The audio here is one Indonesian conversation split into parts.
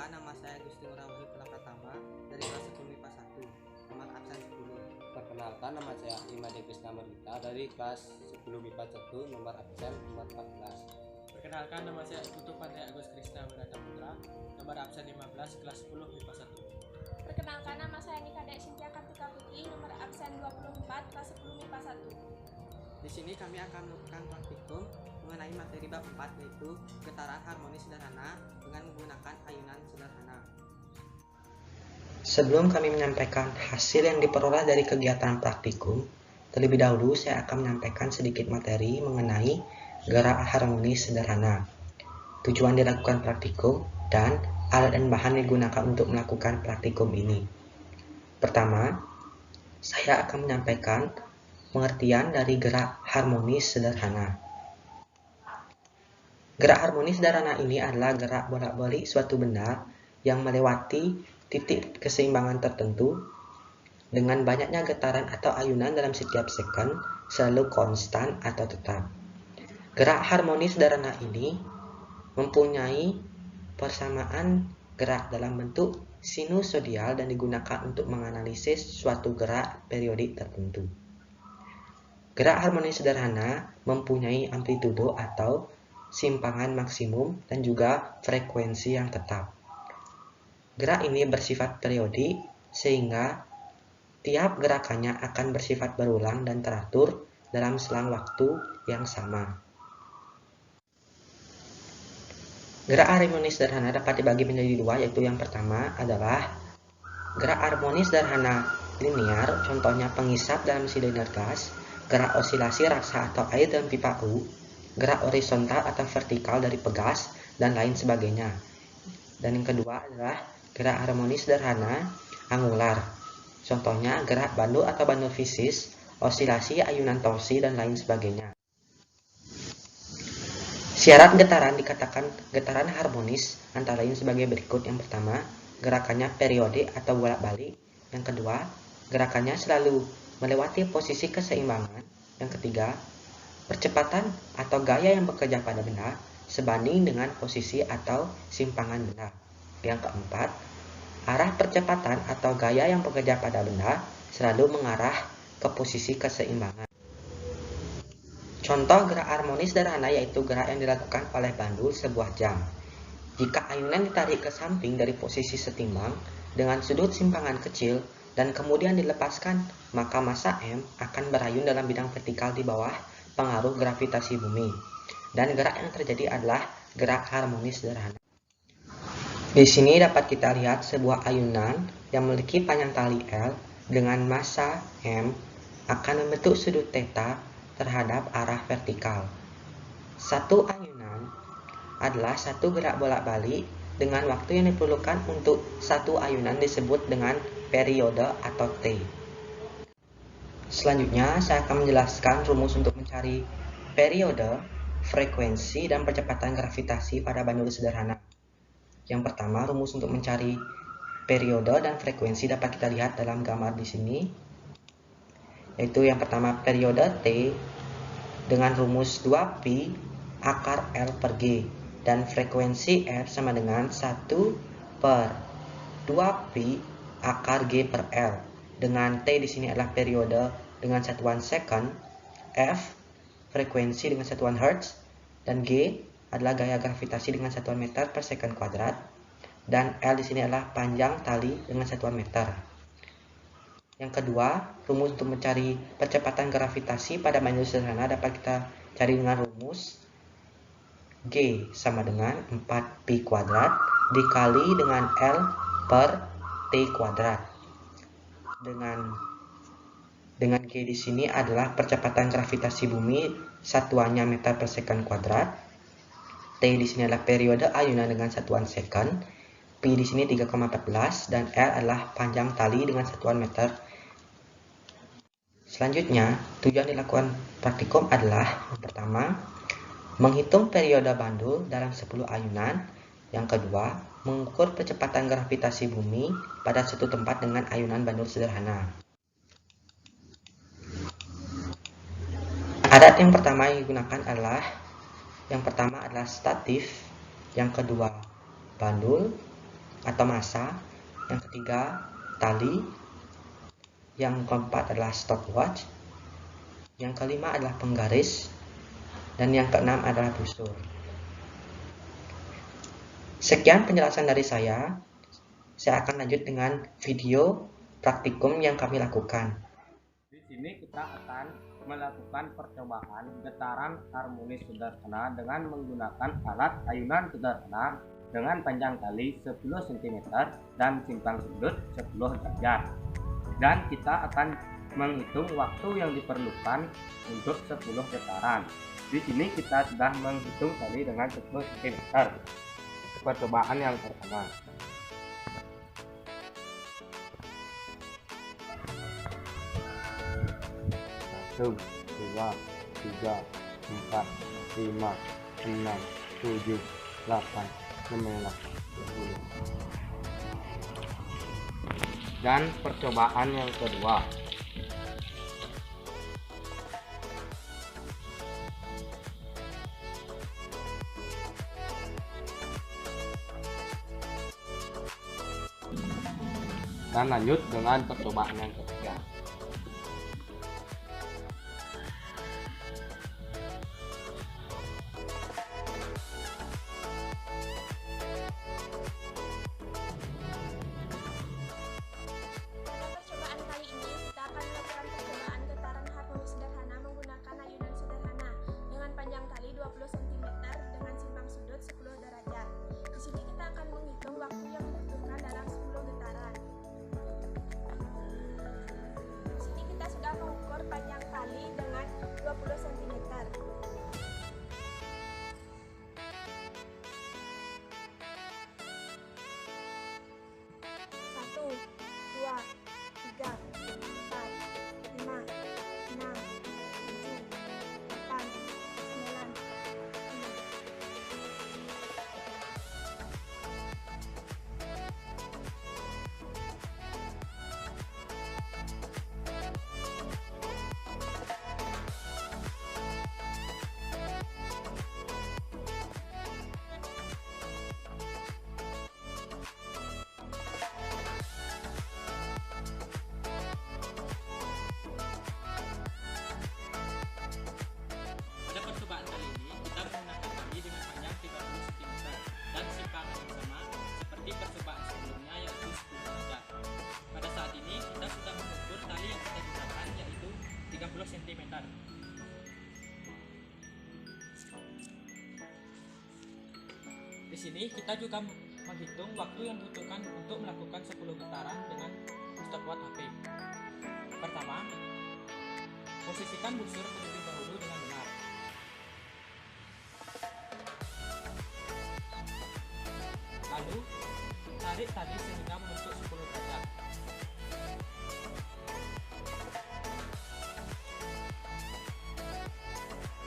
Perkenalkan, nama saya Gusti Ngurah Pratama dari kelas 10 MIPA 1, nomor absen 10. Perkenalkan, nama saya Imade Krisna Marita dari kelas 10 MIPA 1, nomor absen nomor 14. Perkenalkan, nama saya Putu Pandai Agus Krisna Wirata Putra, nomor absen 15, kelas 10 MIPA 1. Perkenalkan, nama saya Nikade Cynthia Kartika Putri, nomor absen 24, kelas 10 MIPA 1. Di sini kami akan melakukan praktikum mengenai materi bab 4, yaitu getaran harmonis sederhana dengan menggunakan ayunan sederhana. Sebelum kami menyampaikan hasil yang diperoleh dari kegiatan praktikum, terlebih dahulu saya akan menyampaikan sedikit materi mengenai gerak harmonis sederhana, tujuan dilakukan praktikum, dan alat dan bahan yang digunakan untuk melakukan praktikum ini. Pertama, saya akan menyampaikan pengertian dari gerak harmonis sederhana. Gerak harmonis sederhana ini adalah gerak bolak-balik suatu benda yang melewati titik keseimbangan tertentu dengan banyaknya getaran atau ayunan dalam setiap second selalu konstan atau tetap. Gerak harmonis sederhana ini mempunyai persamaan gerak dalam bentuk sinusoidal dan digunakan untuk menganalisis suatu gerak periodik tertentu. Gerak harmonis sederhana mempunyai amplitudo atau simpangan maksimum dan juga frekuensi yang tetap. Gerak ini bersifat periodik sehingga tiap gerakannya akan bersifat berulang dan teratur dalam selang waktu yang sama. Gerak harmonis sederhana dapat dibagi menjadi dua, yaitu yang pertama adalah gerak harmonis sederhana linear, contohnya pengisap dalam silinder gas, gerak osilasi raksa atau air dalam pipa U, gerak horizontal atau vertikal dari pegas, dan lain sebagainya. Dan yang kedua adalah gerak harmonis sederhana angular, contohnya gerak bandul atau bandul fisis, osilasi, ayunan torsi, dan lain sebagainya. Syarat getaran dikatakan getaran harmonis antara lain sebagai berikut. Yang pertama, gerakannya periodik atau bolak-balik. Yang kedua, gerakannya selalu melewati posisi keseimbangan. Yang ketiga, percepatan atau gaya yang bekerja pada benda sebanding dengan posisi atau simpangan benda. Yang keempat, arah percepatan atau gaya yang bekerja pada benda selalu mengarah ke posisi keseimbangan. Contoh gerak harmonis sederhana yaitu gerak yang dilakukan oleh bandul sebuah jam. Jika ayunan ditarik ke samping dari posisi setimbang dengan sudut simpangan kecil dan kemudian dilepaskan, maka massa M akan berayun dalam bidang vertikal di bawah pengaruh gravitasi bumi. Dan gerak yang terjadi adalah gerak harmonis sederhana. Di sini dapat kita lihat sebuah ayunan yang memiliki panjang tali L dengan massa M akan membentuk sudut theta terhadap arah vertikal. Satu ayunan adalah satu gerak bolak-balik dengan waktu yang diperlukan untuk satu ayunan disebut dengan periode atau T. Selanjutnya saya akan menjelaskan rumus untuk mencari periode, frekuensi, dan percepatan gravitasi pada bandul sederhana. Yang pertama, rumus untuk mencari periode dan frekuensi dapat kita lihat dalam gambar di sini. Yaitu yang pertama, periode T dengan rumus 2pi akar L per G dan frekuensi F sama dengan 1 per 2pi akar G per L, dengan T di sini adalah periode dengan satuan second, F frekuensi dengan satuan hertz, dan G adalah gaya gravitasi dengan satuan meter per second kuadrat, dan L di sini adalah panjang tali dengan satuan meter. Yang kedua, rumus untuk mencari percepatan gravitasi pada bandul sederhana dapat kita cari dengan rumus G sama dengan 4pi kuadrat dikali dengan L per T kuadrat. Dengan G di sini adalah percepatan gravitasi bumi, satuannya meter per second kuadrat. T di sini adalah periode ayunan dengan satuan second. Pi di sini 3,14 dan L adalah panjang tali dengan satuan meter. Selanjutnya, tujuan dilakukan praktikum adalah yang pertama, menghitung periode bandul dalam 10 ayunan. Yang kedua, mengukur percepatan gravitasi bumi pada suatu tempat dengan ayunan bandul sederhana. Alat yang pertama yang digunakan adalah yang pertama adalah statif, yang kedua bandul, atau massa, yang ketiga tali, yang keempat adalah stopwatch, yang kelima adalah penggaris, dan yang keenam adalah busur. Sekian penjelasan dari saya. Saya akan lanjut dengan video praktikum yang kami lakukan. Di sini kita akan melakukan percobaan getaran harmonis sederhana dengan menggunakan alat ayunan sederhana dengan panjang tali 10 cm dan simpang sudut 10 derajat. Dan kita akan menghitung waktu yang diperlukan untuk 10 getaran. Di sini kita sudah menghitung tali dengan 10 cm. Percobaan yang pertama. 1, 2, 3, 4, 5, 6, 7, 8, 9, 10. Dan percobaan yang kedua. Dan lanjut dengan percobaan yang ketiga. Percobaan kali ini kita akan melakukan percobaan getaran harmonis sederhana menggunakan ayunan sederhana dengan panjang tali 20 cm dengan simpang sudut 10 derajat. Di sini kita akan menghitung waktu yang dibutuhkan dalam 10 getaran. Di sini kita sudah mengukur panjang tali dengan 20 cm. Pada percobaan kali ini kita menggunakan tali dengan panjang 30 cm dan simpang yang sama seperti percobaan sebelumnya yaitu 10 derajat. Pada saat ini kita sudah mengukur tali yang kita gunakan yaitu 30 cm. Di sini kita juga menghitung waktu yang dibutuhkan untuk melakukan 10 getaran dengan stopwatch HP. Pertama, posisikan busur terlebih dahulu dengan benar. Lalu, tarik tali sehingga membentuk 10 derajat.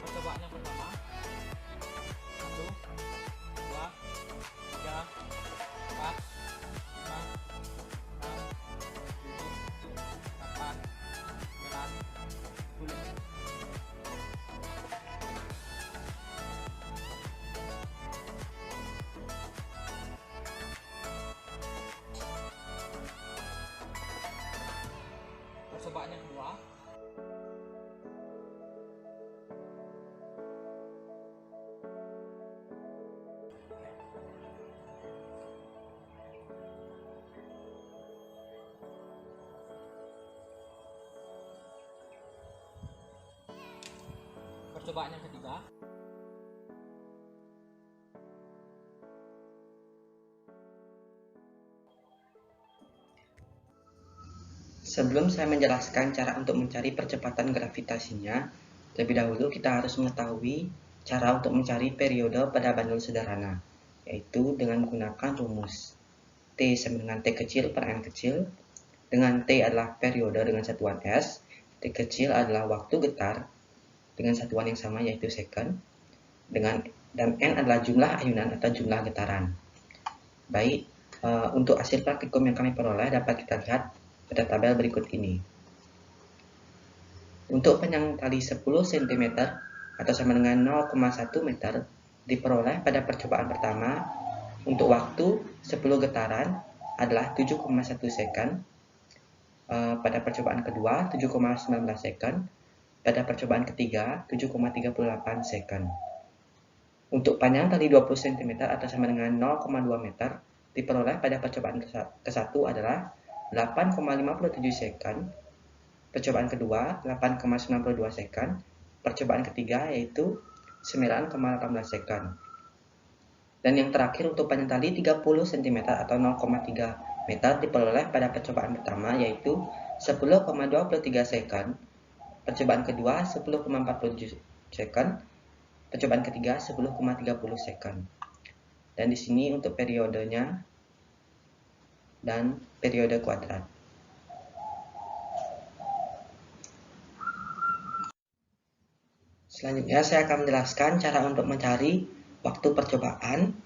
Percobaan yang pertama. 1, 2, 3, 4, 5, 6, 7, 8, 9, 10. Percobaan yang kedua. Percobaan yang ketiga. Sebelum saya menjelaskan cara untuk mencari percepatan gravitasinya, terlebih dahulu kita harus mengetahui cara untuk mencari periode pada bandul sederhana, yaitu dengan menggunakan rumus T sama dengan T kecil per N kecil, dengan T adalah periode dengan satuan S, T kecil adalah waktu getar dengan satuan yang sama yaitu second, dan N adalah jumlah ayunan atau jumlah getaran. Baik, untuk hasil praktikum yang kami peroleh dapat kita lihat pada tabel berikut ini. Untuk panjang tali 10 cm atau sama dengan 0,1 meter diperoleh pada percobaan pertama Untuk waktu 10 getaran adalah 7,1 second. Pada percobaan kedua 7,19 second. Pada percobaan ketiga 7,38 second. Untuk panjang tali 20 cm atau sama dengan 0,2 meter diperoleh pada percobaan ke-1 adalah 8,57 second, percobaan kedua 8,92 second, percobaan ketiga yaitu 9,18 second. Dan yang terakhir untuk panjang tali 30 cm atau 0,3 meter diperoleh pada percobaan pertama yaitu 10,23 second, percobaan kedua 10,47 second, percobaan ketiga 10,30 second. Dan di sini untuk periodenya dan periode kuadrat. Selanjutnya saya akan menjelaskan cara untuk mencari waktu percobaan,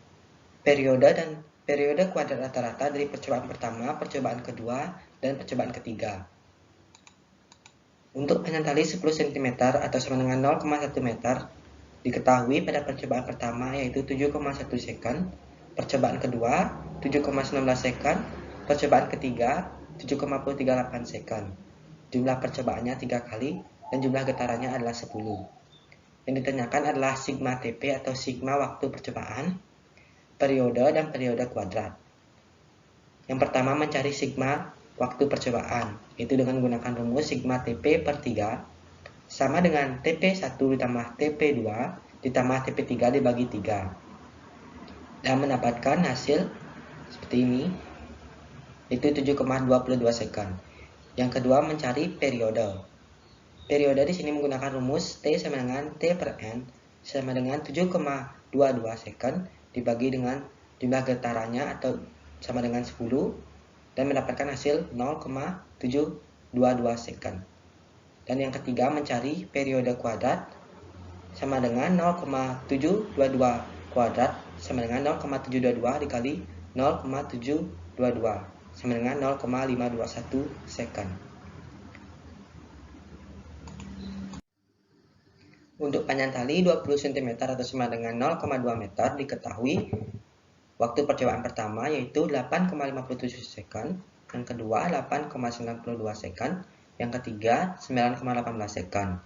periode dan periode kuadrat rata-rata dari percobaan pertama, percobaan kedua, dan percobaan ketiga. Untuk panjang tali 10 cm atau sama dengan 0,1 meter diketahui pada percobaan pertama yaitu 7,1 second, percobaan kedua 7,19 second, percobaan ketiga 7,38 second. Jumlah percobaannya 3 kali dan jumlah getarannya adalah 10. Yang ditanyakan adalah sigma TP atau sigma waktu percobaan, periode, dan periode kuadrat. Yang pertama mencari sigma waktu percobaan, yaitu dengan menggunakan rumus sigma TP per 3 sama dengan TP1 ditambah TP2 ditambah TP3 dibagi 3. Dan mendapatkan hasil seperti ini, itu 7,22 second. Yang kedua mencari periode. Periode di sini menggunakan rumus T sama dengan T per N sama dengan 7,22 second dibagi dengan jumlah getarannya atau sama dengan 10 dan mendapatkan hasil 0,722 second. Dan yang ketiga mencari periode kuadrat sama dengan 0,722 kuadrat sama dengan 0,722 dikali 0,722 sama dengan 0,521 second. Untuk panjang tali 20 cm atau sama dengan 0,2 meter diketahui waktu percobaan pertama yaitu 8,57 second, yang kedua 8,92 second, yang ketiga 9,18 second.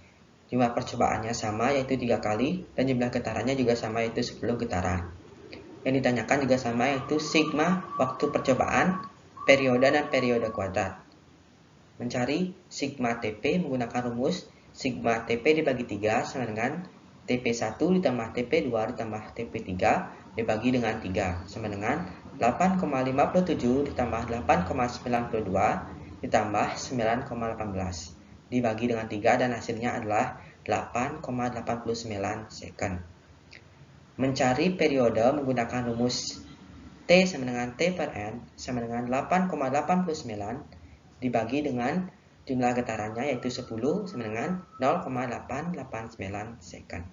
Jumlah percobaannya sama yaitu 3 kali dan jumlah getarannya juga sama yaitu 10 getaran. Yang ditanyakan juga sama yaitu sigma waktu percobaan, periode, dan periode kuadrat. Mencari sigma TP menggunakan rumus sigma TP dibagi 3 sama dengan TP1 ditambah TP2 ditambah TP3 dibagi dengan 3 sama dengan 8,57 ditambah 8,92 ditambah 9,18 dibagi dengan 3 dan hasilnya adalah 8,89 second. Mencari periode menggunakan rumus T sama dengan T per N sama dengan 8,89 dibagi dengan jumlah getarannya yaitu 10 sama dengan 0,889 second.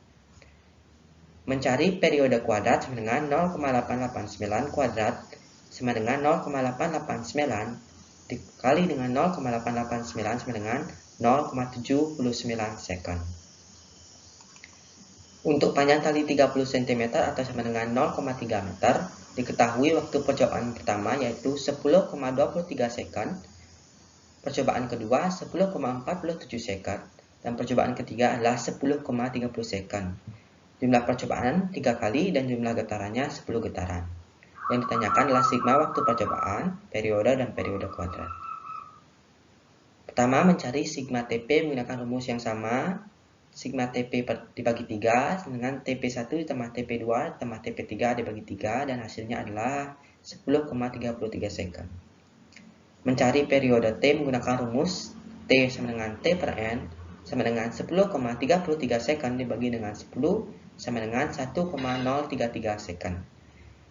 Mencari periode kuadrat sama dengan 0,889 kuadrat sama dengan 0,889 dikali dengan 0,889 sama dengan 0,79 second. Untuk panjang tali 30 cm atau sama dengan 0,3 meter diketahui waktu percobaan pertama yaitu 10,23 second, percobaan kedua 10,47 second, dan percobaan ketiga adalah 10,30 second. Jumlah percobaan 3 kali dan jumlah getarannya 10 getaran. Yang ditanyakan adalah sigma waktu percobaan, periode, dan periode kuadrat. Pertama mencari sigma TP menggunakan rumus yang sama. Sigma TP dibagi 3 dengan TP1 ditambah TP2 ditambah TP3 dibagi 3 dan hasilnya adalah 10,33 second. Mencari periode T menggunakan rumus T sama dengan T per N sama dengan 10,33 second dibagi dengan 10 sama dengan 1,033 second.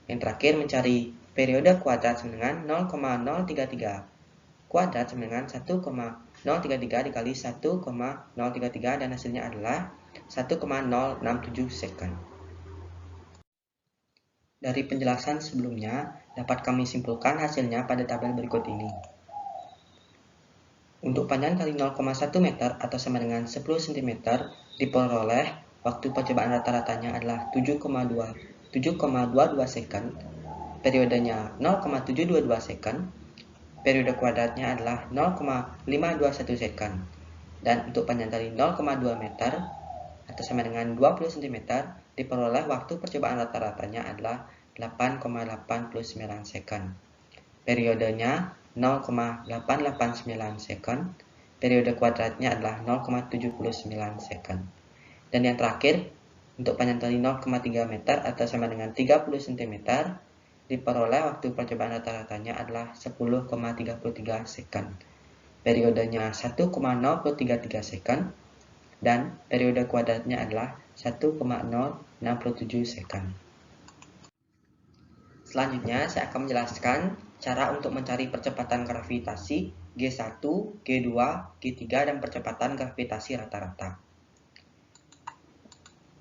Yang terakhir mencari periode kuadrat sama dengan 0,033 kuadrat sama dengan 1,033 dikali 1,033 dan hasilnya adalah 1,067 second. Dari penjelasan sebelumnya dapat kami simpulkan hasilnya pada tabel berikut ini. Untuk panjang tali 0,1 meter atau sama dengan 10 cm diperoleh waktu percobaan rata-ratanya adalah 7,22 second, periodenya 0,722 second, periode kuadratnya adalah 0,521 second. Dan untuk panjang tali 0,2 meter atau sama dengan 20 cm diperoleh waktu percobaan rata-ratanya adalah 8,89 second. Periodenya 0,889 second. Periode kuadratnya adalah 0,79 second. Dan yang terakhir, untuk panjang tali 0,3 meter atau sama dengan 30 cm diperoleh waktu percobaan rata-ratanya adalah 10,33 second. Periodenya 1,033 second dan periode kuadratnya adalah 1,067 second. Selanjutnya saya akan menjelaskan cara untuk mencari percepatan gravitasi G1, G2, G3 dan percepatan gravitasi rata-rata.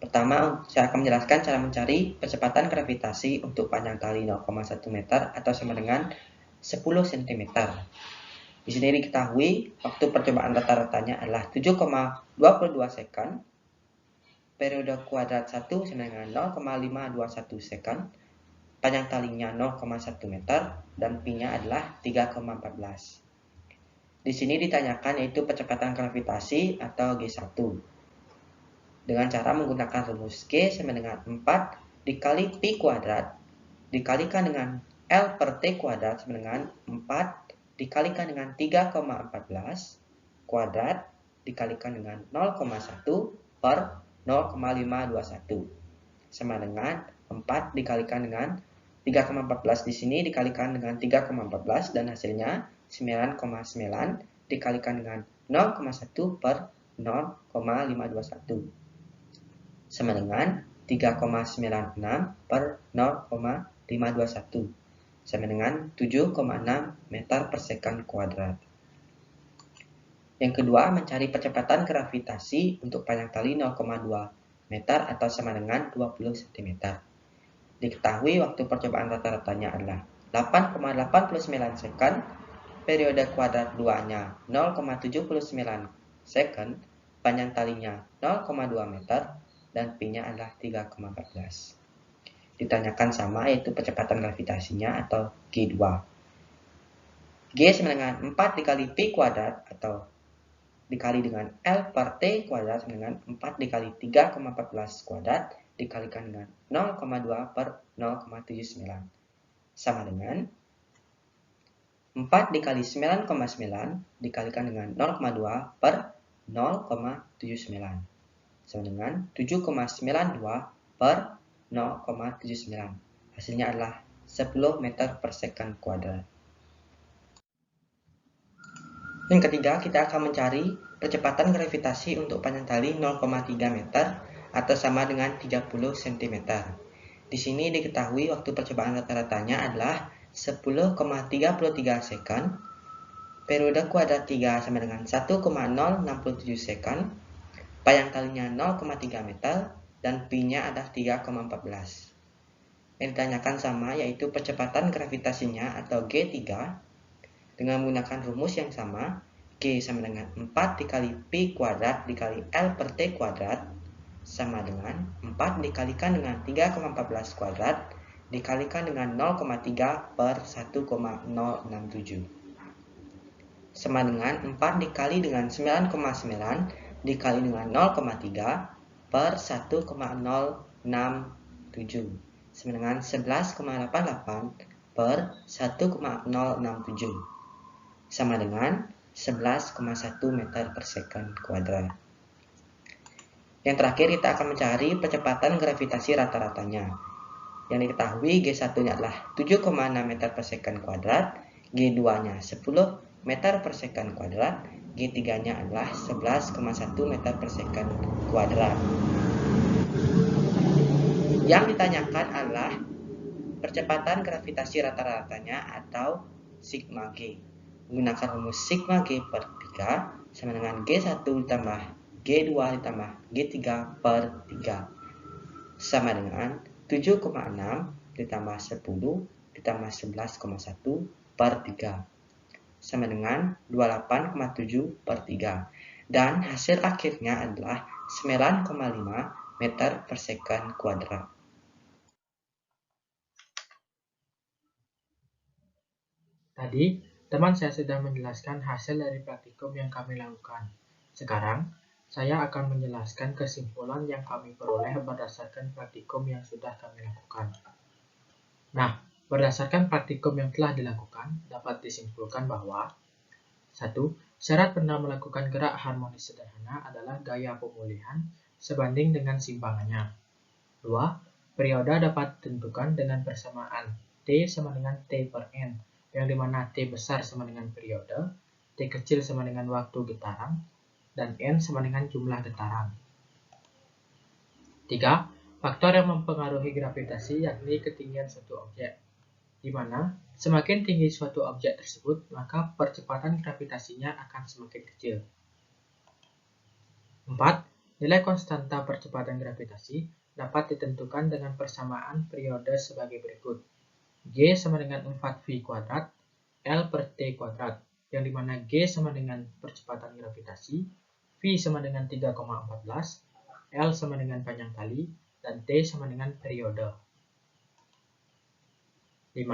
Pertama, saya akan menjelaskan cara mencari percepatan gravitasi untuk panjang tali 0,1 meter atau sama dengan 10 cm. Di sini diketahui waktu percobaan rata-ratanya adalah 7,22 second. Periode kuadrat 1 sama dengan 0,521 second. Panjang talinya 0,1 meter dan pi-nya adalah 3,14. Di sini ditanyakan yaitu percepatan gravitasi atau G1. Dengan cara menggunakan rumus G sama dengan 4 dikali pi kuadrat dikalikan dengan L per T kuadrat sama dengan 4 dikalikan dengan 3,14 kuadrat dikalikan dengan 0,1 per 0,521 sama dengan 4 dikalikan dengan 3,14 di sini dikalikan dengan 3,14 dan hasilnya 9,9 dikalikan dengan 0,1 per 0,521 sama dengan 3,96 per 0,521 sama dengan 7,6 meter per second kuadrat. Yang kedua, mencari percepatan gravitasi untuk panjang tali 0,2 meter atau sama dengan 20 cm. Diketahui waktu percobaan rata-ratanya adalah 8,89 second, periode kuadrat 2-nya 0,79 second, panjang talinya 0,2 meter, dan pi-nya adalah 3,14. Ditanyakan sama yaitu percepatan gravitasinya atau G2. G sama dengan 4 dikali pi kuadrat atau dikali dengan L per T kuadrat sama dengan 4 dikali 3,14 kuadrat dikalikan dengan 0,2 per 0,79 sama dengan 4 dikali 9,9 dikalikan dengan 0,2 per 0,79 sama dengan 7,92 per 0,79. Hasilnya adalah 10 meter per second kuadrat. Yang ketiga, kita akan mencari percepatan gravitasi untuk panjang tali 0,3 meter atau sama dengan 30 cm. Di sini diketahui waktu percobaan rata-ratanya adalah 10,33 second. Periode kuadrat 3 sama dengan 1,067 second. Panjang talinya 0,3 meter dan pi-nya adalah 3,14. Yang ditanyakan sama yaitu percepatan gravitasinya atau G3 dengan menggunakan rumus yang sama. G sama dengan 4 dikali pi kuadrat dikali L per T kuadrat sama dengan 4 dikalikan dengan 3,14 kuadrat dikalikan dengan 0,3 per 1,067 sama dengan 4 dikali dengan 9,9 dikali dengan 0,3 per 1,067 sama dengan 11,88 per 1067 sama dengan 11,1 meter per second kuadrat. Yang terakhir kita akan mencari percepatan gravitasi rata-ratanya. Yang diketahui G1-nya adalah 7,6 meter per second kuadrat, G2-nya 10 meter per second kuadrat, G3-nya adalah 11,1 meter per second kuadrat. Yang ditanyakan adalah percepatan gravitasi rata-ratanya atau sigma G. Menggunakan rumus sigma G per 3 sama dengan G1 ditambah G2 ditambah G3 per 3 sama dengan 7,6 ditambah 10 ditambah 11,1 per 3 sama dengan 28,7 per 3 dan hasil akhirnya adalah 9,5 meter per second kuadrat. Tadi, teman saya sudah menjelaskan hasil dari praktikum yang kami lakukan. Sekarang, saya akan menjelaskan kesimpulan yang kami peroleh berdasarkan praktikum yang sudah kami lakukan. Nah, berdasarkan praktikum yang telah dilakukan, dapat disimpulkan bahwa 1. Syarat benda melakukan gerak harmonis sederhana adalah gaya pemulihan sebanding dengan simpangannya. 2. Periode dapat ditentukan dengan persamaan T sama dengan T per N, yang dimana T besar sama dengan periode, T kecil sama dengan waktu getaran, dan N sama dengan jumlah getaran. 3. Faktor yang mempengaruhi gravitasi yakni ketinggian suatu objek, di mana semakin tinggi suatu objek tersebut, maka percepatan gravitasinya akan semakin kecil. 4. Nilai konstanta percepatan gravitasi dapat ditentukan dengan persamaan periode sebagai berikut. G sama dengan 4V kuadrat, L per T kuadrat, yang dimana G sama dengan percepatan gravitasi, V sama dengan 3,14, L sama dengan panjang tali, dan T sama dengan periode. 5.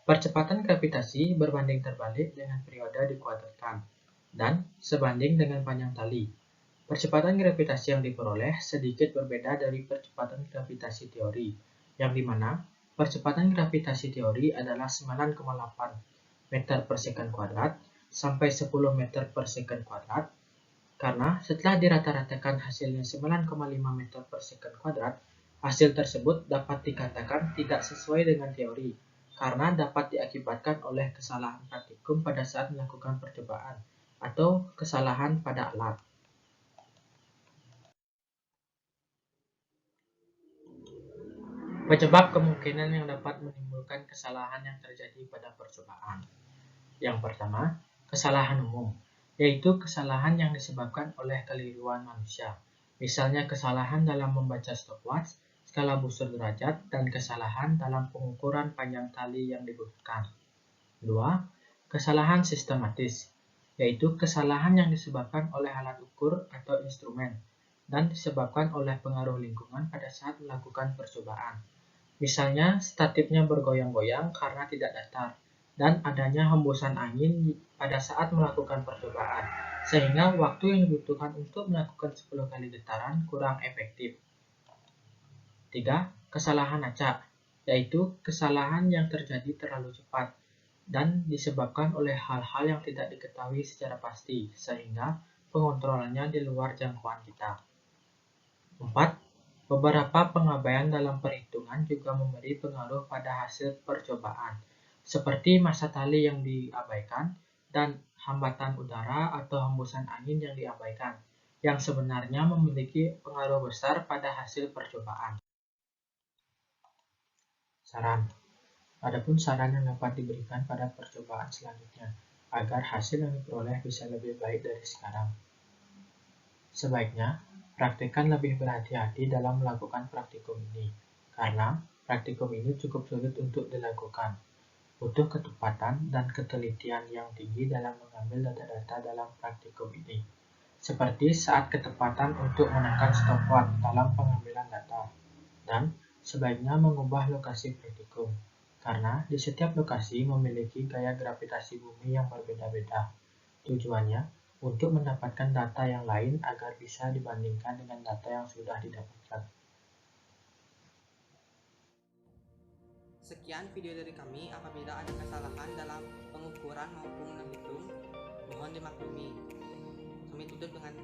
Percepatan gravitasi berbanding terbalik dengan periode dikuadratkan, dan sebanding dengan panjang tali. Percepatan gravitasi yang diperoleh sedikit berbeda dari percepatan gravitasi teori, yang dimana percepatan gravitasi teori adalah 9,8 meter per second kuadrat sampai 10 meter per second kuadrat, karena setelah dirata-ratakan hasilnya 9,5 meter per second kuadrat, hasil tersebut dapat dikatakan tidak sesuai dengan teori, karena dapat diakibatkan oleh kesalahan praktikum pada saat melakukan percobaan, atau kesalahan pada alat. Penyebab kemungkinan yang dapat menimbulkan kesalahan yang terjadi pada percobaan. Yang pertama, kesalahan umum, yaitu kesalahan yang disebabkan oleh keliruan manusia. Misalnya kesalahan dalam membaca stopwatch, skala busur derajat, dan kesalahan dalam pengukuran panjang tali yang digunakan. 2. Kesalahan sistematis, yaitu kesalahan yang disebabkan oleh alat ukur atau instrumen, dan disebabkan oleh pengaruh lingkungan pada saat melakukan percobaan. Misalnya, statifnya bergoyang-goyang karena tidak datar, dan adanya hembusan angin pada saat melakukan percobaan, sehingga waktu yang dibutuhkan untuk melakukan 10 kali getaran kurang efektif. 3. Kesalahan acak, yaitu kesalahan yang terjadi terlalu cepat, dan disebabkan oleh hal-hal yang tidak diketahui secara pasti, sehingga pengontrolannya di luar jangkauan kita. 4. Beberapa pengabaian dalam perhitungan juga memberi pengaruh pada hasil percobaan, seperti massa tali yang diabaikan dan hambatan udara atau hembusan angin yang diabaikan, yang sebenarnya memiliki pengaruh besar pada hasil percobaan. Saran. Adapun saran yang dapat diberikan pada percobaan selanjutnya, agar hasil yang diperoleh bisa lebih baik dari sekarang. Sebaiknya, praktikkan lebih berhati-hati dalam melakukan praktikum ini, karena praktikum ini cukup sulit untuk dilakukan. Butuh ketepatan dan ketelitian yang tinggi dalam mengambil data-data dalam praktikum ini, seperti saat ketepatan untuk menekan stopwatch dalam pengambilan data, dan sebaiknya mengubah lokasi praktikum, karena di setiap lokasi memiliki gaya gravitasi bumi yang berbeda-beda. Tujuannya untuk mendapatkan data yang lain agar bisa dibandingkan dengan data yang sudah didapatkan. Sekian video dari kami. Apabila ada kesalahan dalam pengukuran maupun menghitung, mohon dimaklumi. Kami tutup dengan